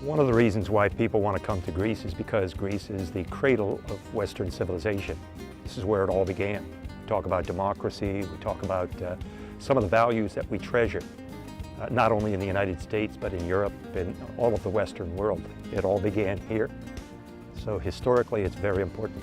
One of the reasons why people want to come to Greece is because Greece is the cradle of Western civilization. This is where it all began. We talk about democracy, we talk about some of the values that we treasure, not only in the United States, but in Europe and all of the Western world. It all began here. So historically, it's very important.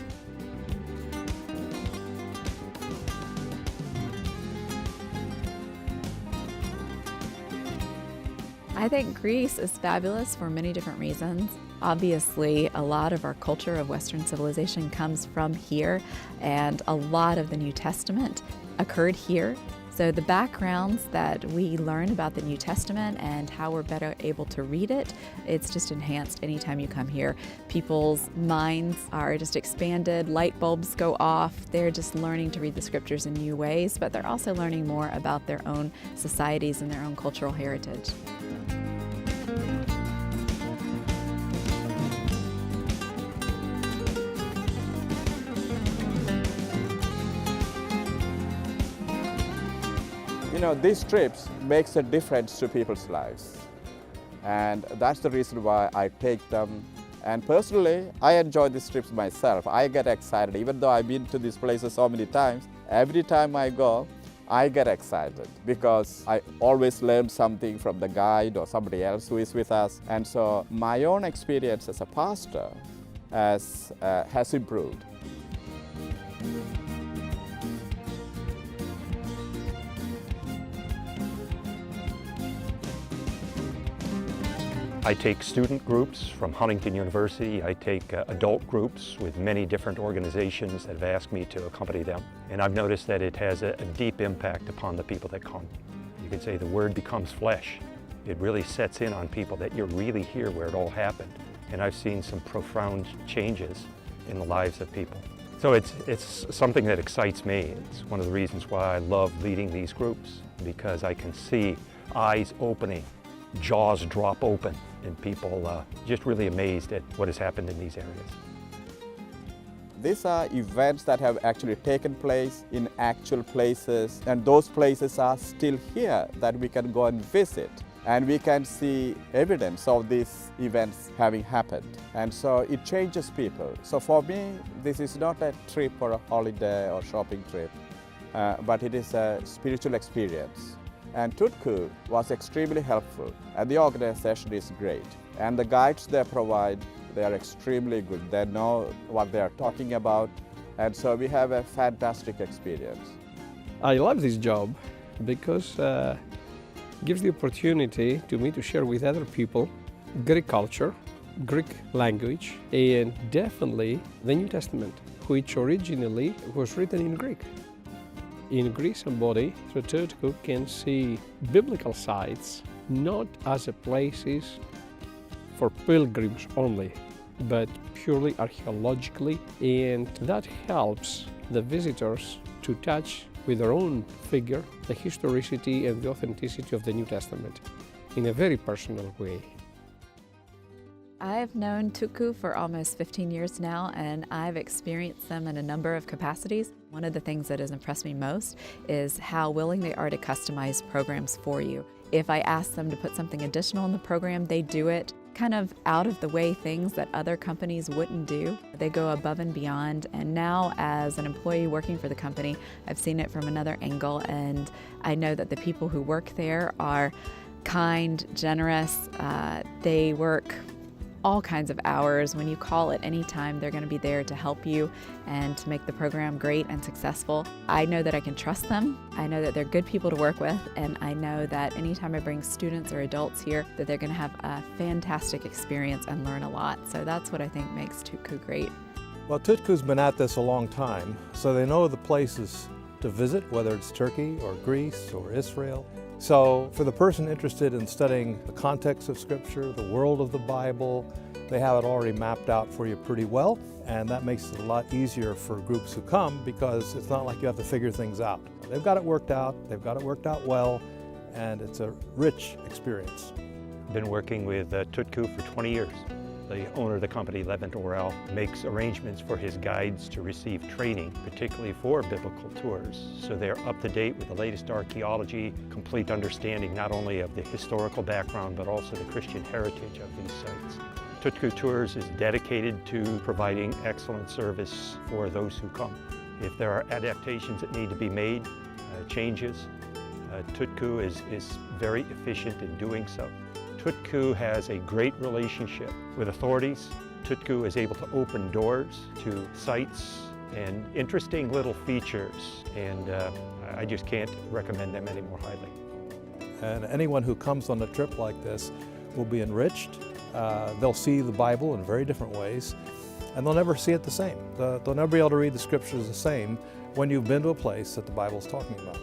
I think Greece is fabulous for many different reasons. Obviously, a lot of our culture of Western civilization comes from here, and a lot of the New Testament occurred here. So the backgrounds that we learn about the New Testament and how we're better able to read it, it's just enhanced anytime you come here. People's minds are just expanded, light bulbs go off, they're just learning to read the scriptures in new ways, but they're also learning more about their own societies and their own cultural heritage. You know, these trips makes a difference to people's lives, and that's the reason why I take them. And personally, I enjoy these trips myself. I get excited, even though I've been to these places so many times. Every time I go, I get excited because I always learn something from the guide or somebody else who is with us. And so my own experience as a pastor has improved. I take student groups from Huntington University. I take adult groups with many different organizations that have asked me to accompany them. And I've noticed that it has a deep impact upon the people that come. You can say the word becomes flesh. It really sets in on people that you're really here where it all happened. And I've seen some profound changes in the lives of people. So it's something that excites me. It's one of the reasons why I love leading these groups, because I can see eyes opening, jaws drop open, and people just really amazed at what has happened in these areas. These are events that have actually taken place in actual places, and those places are still here that we can go and visit, and we can see evidence of these events having happened. And so it changes people. So for me, this is not a trip or a holiday or shopping trip, but it is a spiritual experience. And Tutku was extremely helpful, and the organization is great. And the guides they provide, they are extremely good. They know what they are talking about, and so we have a fantastic experience. I love this job because it gives the opportunity to me to share with other people Greek culture, Greek language, and definitely the New Testament, which originally was written in Greek. In Greece, somebody through Tutku can see biblical sites not as a places for pilgrims only, but purely archaeologically, and that helps the visitors to touch with their own figure the historicity and the authenticity of the New Testament in a very personal way. I've known Tutku for almost 15 years now, and I've experienced them in a number of capacities. One of the things that has impressed me most is how willing they are to customize programs for you. If I ask them to put something additional in the program, they do it kind of out of the way, things that other companies wouldn't do. They go above and beyond, and now as an employee working for the company, I've seen it from another angle, and I know that the people who work there are kind, generous, they work all kinds of hours. When you call at any time, they're going to be there to help you and to make the program great and successful. I know that I can trust them. I know that they're good people to work with, and I know that anytime I bring students or adults here, that they're going to have a fantastic experience and learn a lot. So that's what I think makes Tutku great. Well, Tutku's been at this a long time, so they know the places to visit, whether it's Turkey or Greece or Israel. So for the person interested in studying the context of Scripture, the world of the Bible, they have it already mapped out for you pretty well, and that makes it a lot easier for groups who come because it's not like you have to figure things out. They've got it worked out, well, and it's a rich experience. I've been working with Tutku for 20 years, The owner of the company, Levant Orel, makes arrangements for his guides to receive training, particularly for biblical tours, so they're up to date with the latest archaeology, complete understanding not only of the historical background but also the Christian heritage of these sites. Tutku Tours is dedicated to providing excellent service for those who come. If there are adaptations that need to be made, changes, Tutku is very efficient in doing so. Tutku has a great relationship with authorities. Tutku is able to open doors to sites and interesting little features, and I just can't recommend them any more highly. And anyone who comes on a trip like this will be enriched. They'll see the Bible in very different ways, and they'll never see it the same. They'll never be able to read the scriptures the same when you've been to a place that the Bible's talking about.